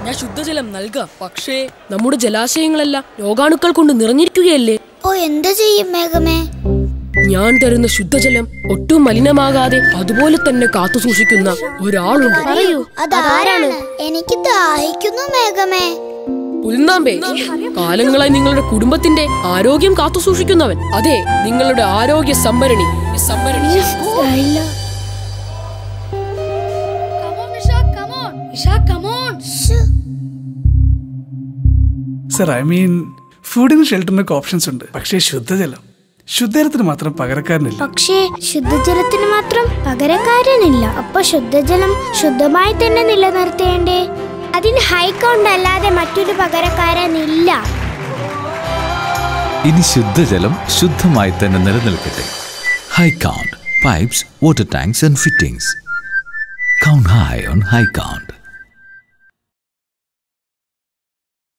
ഞാൻ ശുദ്ധജലം നൽകാം. പക്ഷേ നമ്മുടെ ജലാശയങ്ങളെല്ലാം രോഗാണുക്കൾ കൊണ്ട് നിറഞ്ഞിരിക്കുകയല്ലേ. ഓ, എന്ത് ചെയ്യും മേഘമേ? ഞാൻ തരുന്ന ശുദ്ധജലം ഒട്ടും മലിനമാകാതെ അതുപോലെ തന്നെ കാത്തു സൂക്ഷിക്കുന്ന ഒരാളുണ്ട്. പറയൂ, അതാരാണ്? എനിക്ക് ദാഹിക്കുന്നു മേഘമേ. പുൽനാമ്പേ, കാലങ്ങളായി നിങ്ങളുടെ കുടുംബത്തിന്റെ ആരോഗ്യം കാത്തു സൂക്ഷിക്കുന്നവൻ. അതെ, നിങ്ങളുടെ ആരോഗ്യ സംഭരണി. സർ, ഐ മീൻ ഫുഡിനും ഷെൽട്ടറിനൊക്കെ ഓപ്ഷൻസ് ഉണ്ട്. പക്ഷേ ശുദ്ധജലത്തിന് മാത്രം പകരക്കാരനില്ല. പക്ഷേ ശുദ്ധജലത്തിന് മാത്രം പകരക്കാരനില്ല. അപ്പൊ ശുദ്ധജലം ശുദ്ധമായി തന്നെ നിലനിർത്തേണ്ടേ? അതിന് ഹൈക്കൗണ്ട് അല്ലാതെ മറ്റൊരു പകരക്കാരനില്ല. ഇനി ശുദ്ധജലം ശുദ്ധമായി തന്നെ നിലനിൽക്കട്ടെ. High count pipes, water tanks and fittings. Count high on High Count.